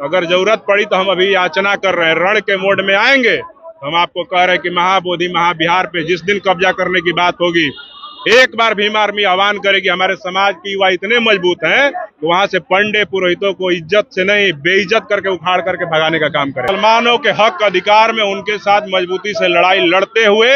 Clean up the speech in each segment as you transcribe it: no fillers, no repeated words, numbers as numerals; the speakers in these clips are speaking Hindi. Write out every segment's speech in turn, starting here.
अगर जरूरत पड़ी तो हम अभी याचना कर रहे हैं, रण के मोड में आएंगे। हम आपको कह रहे हैं कि महाबोधि महाविहार पे जिस दिन कब्जा करने की बात होगी, एक बार भीम आर्मी आह्वान करेगी। हमारे समाज की युवा इतने मजबूत हैं कि वहां से पंडे पुरोहितों को इज्जत से नहीं, बेइज्जत करके उखाड़ करके भगाने का काम करें। मुसलमानों के हक अधिकार में उनके साथ मजबूती से लड़ाई लड़ते हुए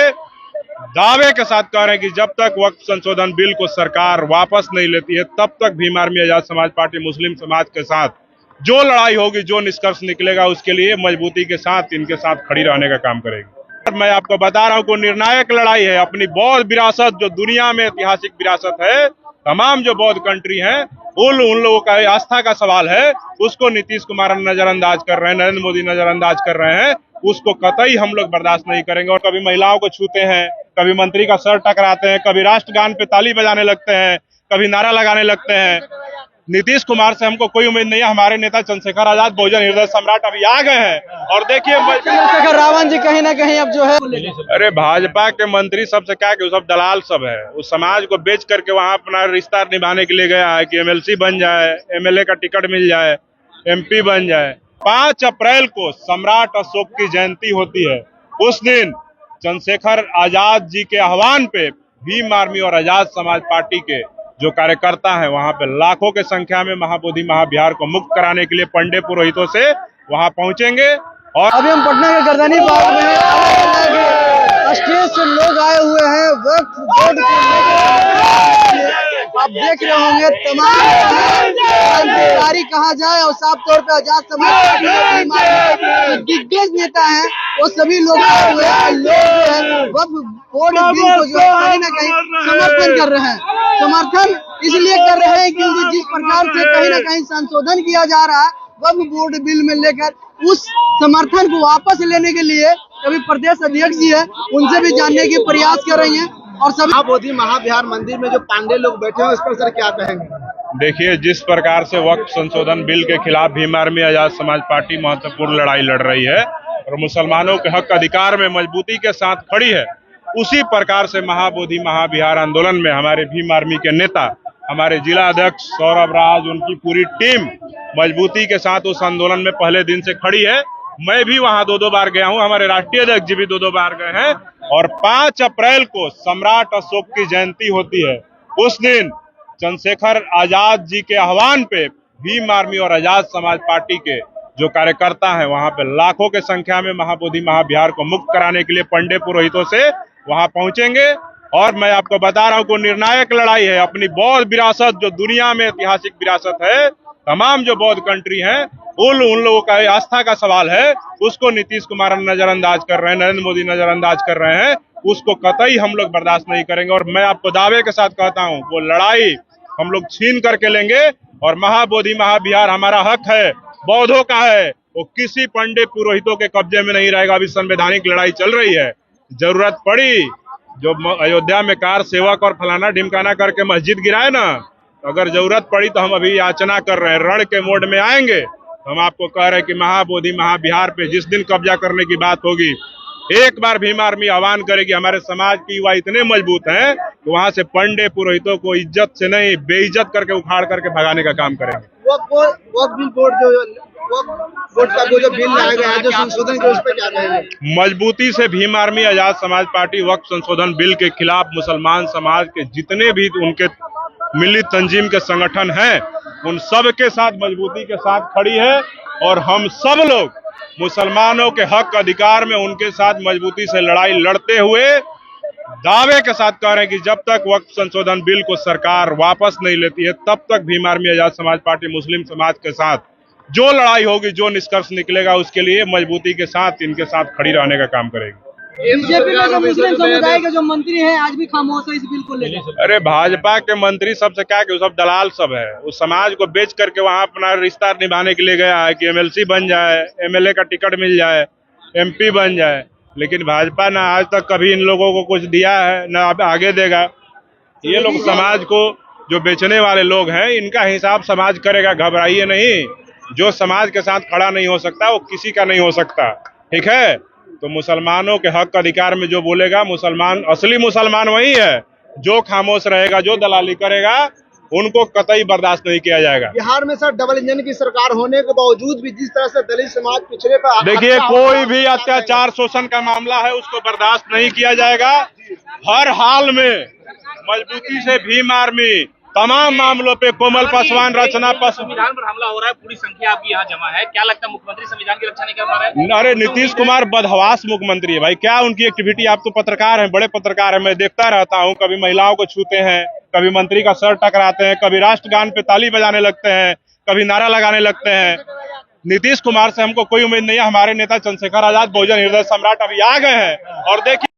दावे के साथ कह रहे हैं कि जब तक वक्फ संशोधन बिल को सरकार वापस नहीं लेती है, तब तक भीम आर्मी आजाद समाज पार्टी मुस्लिम समाज के साथ जो लड़ाई होगी, जो निष्कर्ष निकलेगा, उसके लिए मजबूती के साथ इनके साथ खड़ी रहने का काम करेगी। मैं आपको बता रहा हूं कि निर्णायक लड़ाई है। अपनी बौद्ध विरासत, जो दुनिया में ऐतिहासिक विरासत है, तमाम जो बौद्ध कंट्री हैं, उन लोगों का आस्था का सवाल है, उसको नीतीश कुमार नजरअंदाज कर रहे हैं, नरेंद्र मोदी नजरअंदाज कर रहे हैं। उसको कतई हम लोग बर्दाश्त नहीं करेंगे। और कभी महिलाओं को छूते हैं, कभी मंत्री का सर टकराते हैं, कभी राष्ट्रगान पे ताली बजाने लगते हैं, कभी नारा लगाने लगते हैं। नीतीश कुमार से हमको कोई उम्मीद नहीं है। हमारे नेता चंद्रशेखर आजाद, बहुजन हृदय सम्राट, अभी आ गए हैं। और देखिए चंद्रशेखर रावण जी कहीं ना कहीं अब जो है, अरे भाजपा के मंत्री सबसे क्या कि सब दलाल सब है। उस समाज को बेच करके वहां अपना रिश्ता निभाने के लिए गया है कि एमएलसी बन जाए, एमएलए का टिकट मिल जाए, एमपी बन जाए। 5 अप्रैल को सम्राट अशोक की जयंती होती है। उस दिन चंद्रशेखर आजाद जी के आह्वान पे भीम आर्मी और आजाद समाज पार्टी के जो कार्यकर्ता हैं, वहां पे लाखों के संख्या में महाबोधि महाविहार को मुक्त कराने के लिए पंडे पुरोहितों से वहां पहुंचेंगे। और अभी हम पटना के गर्दनी पार्क में हैं, स्टेज से लोग आए हुए हैं वक्फ बोर्ड के। आप देख रहे होंगे तमाम क्रांतिकारी कहा जाए और साफ तौर पे आजाद समाज के दिग्गज नेता हैं, वो सभी लोग आए हुए हैं। लोग जो है वक्फ बोर्ड बिल को जो है कहीं ना कहीं समर्थन कर रहे हैं। समर्थन इसलिए कर रहे हैं क्योंकि जिस प्रकार से कहीं ना कहीं संशोधन किया जा रहा है वक्फ बोर्ड बिल में लेकर, उस समर्थन को वापस लेने के लिए अभी प्रदेश अध्यक्ष जी है, उनसे भी जानने की प्रयास कर रही हैं। और सभी महाबोधि महाविहार मंदिर में जो पांडे लोग बैठे हैं, इस पर सर क्या कहेंगे? देखिए, जिस प्रकार से वक्फ संशोधन बिल के खिलाफ भीम आर्मी आजाद समाज पार्टी महत्वपूर्ण लड़ाई लड़ रही है और मुसलमानों के हक अधिकार में मजबूती के साथ खड़ी है, उसी प्रकार से महाबोधि महाविहार आंदोलन में हमारे भीम आर्मी के नेता, हमारे जिला अध्यक्ष सौरभ राज, उनकी पूरी टीम मजबूती के साथ उस आंदोलन में पहले दिन से खड़ी है। मैं भी वहां 2-2 बार गया हूं, हमारे राष्ट्रीय अध्यक्ष जी भी 2-2 बार गए हैं। और 5 अप्रैल को सम्राट अशोक की जयंती होती है। उस दिन चंद्रशेखर आजाद जी के आह्वान पे भीम आर्मी और आजाद समाज पार्टी के जो कार्यकर्ता हैं, वहां पे लाखों के संख्या में महाबोधि महाविहार को मुक्त कराने के लिए पंडे पुरोहितों से वहां पहुंचेंगे। और मैं आपको बता रहा हूं कि निर्णायक लड़ाई है। अपनी बौद्ध विरासत, जो दुनिया में ऐतिहासिक विरासत है, तमाम जो बौद्ध कंट्री हैं, उन लोगों का आस्था का सवाल है, उसको नीतीश कुमार नजरअंदाज कर रहे हैं, नरेंद्र मोदी नजरअंदाज कर रहे हैं। उसको कतई हम लोग बर्दाश्त नहीं करेंगे। और मैं आपको दावे के साथ कहता हूं, वो लड़ाई हम लोग छीन करके लेंगे। और महाबोधि महाविहार हमारा हक है, बौद्धों का है, वो किसी पंडित पुरोहितों के कब्जे में नहीं रहेगा। अभी संवैधानिक लड़ाई चल रही है। जरूरत पड़ी, जो अयोध्या में कार सेवक और फलाना ढिमकाना करके मस्जिद गिराए ना, अगर जरूरत पड़ी तो हम अभी याचना कर रहे हैं, रण के मोड में आएंगे। हम आपको कह रहे हैं कि महाबोधि महाविहार पे जिस दिन कब्जा करने की बात होगी, एक बार भीम आर्मी आह्वान करेगी। हमारे समाज की युवा इतने मजबूत हैं कि वहां से पंडे पुरोहितों को इज्जत से नहीं, बेइज्जत करके उखाड़ करके भगाने का काम करेंगे। बोर्ड का जो बिल लाया गया है, जो संशोधन के, उस पर क्या कहेंगे? मजबूती से भीम आर्मी आजाद समाज पार्टी वक्फ संशोधन बिल के खिलाफ मुसलमान समाज के जितने भी उनके मिली तंजीम के संगठन हैं, उन सब के साथ मजबूती के साथ खड़ी है। और हम सब लोग मुसलमानों के हक अधिकार में उनके साथ मजबूती से लड़ाई लड़ते हुए दावे के साथ कह रहे हैं कि जब तक वक्फ संशोधन बिल को सरकार वापस नहीं लेती है, तब तक भीम आर्मी आजाद समाज पार्टी मुस्लिम समाज के साथ जो लड़ाई होगी, जो निष्कर्ष निकलेगा, उसके लिए मजबूती के साथ इनके साथ खड़ी रहने का काम करेगी। बीजेपी में जो मुस्लिम समुदाय के जो मंत्री हैं आज भी खामोश है इस बिल को लेकर। अरे भाजपा के मंत्री सबसे क्या कि सब दलाल सब है। उस समाज को बेच करके वहां अपना रिश्ता निभाने के लिए गया है कि एमएलसी बन जाए, एमएलए का टिकट मिल जाए, एमपी बन जाए। लेकिन भाजपा ना आज तक कभी इन लोगों को कुछ दिया है, ना अब आगे देगा। ये लोग समाज को जो बेचने वाले लोग हैं, इनका हिसाब समाज करेगा, घबराइए नहीं। जो समाज के साथ खड़ा नहीं हो सकता, वो किसी का नहीं हो सकता, ठीक है। तो मुसलमानों के हक अधिकार में जो बोलेगा, मुसलमान, असली मुसलमान वही है। जो खामोश रहेगा, जो दलाली करेगा, उनको कतई बर्दाश्त नहीं किया जाएगा। बिहार में सर डबल इंजन की सरकार होने के बावजूद भी जिस तरह से दलित समाज पिछड़े पर देखिए, कोई भी अत्याचार शोषण का मामला है उसको बर्दाश्त नहीं किया जाएगा। हर हाल में मजबूती से भीम आर्मी तमाम मामलों पे कोमल पासवान, रचना पासवान। संविधान पर हमला हो रहा है, पूरी संख्या आपकी यहाँ जमा है, क्या लगता है मुख्यमंत्री संविधान की रक्षा नहीं कर पा रहे हैं? अरे नीतीश कुमार बदहवास मुख्यमंत्री है भाई, क्या उनकी एक्टिविटी। आप तो पत्रकार हैं, बड़े पत्रकार हैं, मैं देखता रहता हूँ। कभी महिलाओं को छूते हैं, कभी मंत्री का सर टकराते हैं, कभी राष्ट्रगान पे ताली बजाने लगते हैं, कभी नारा लगाने लगते हैं। नीतीश कुमार से हमको कोई उम्मीद नहीं है। हमारे नेता चंद्रशेखर आजाद बहुजन हृदय सम्राट अभी आ गए हैं और देखिए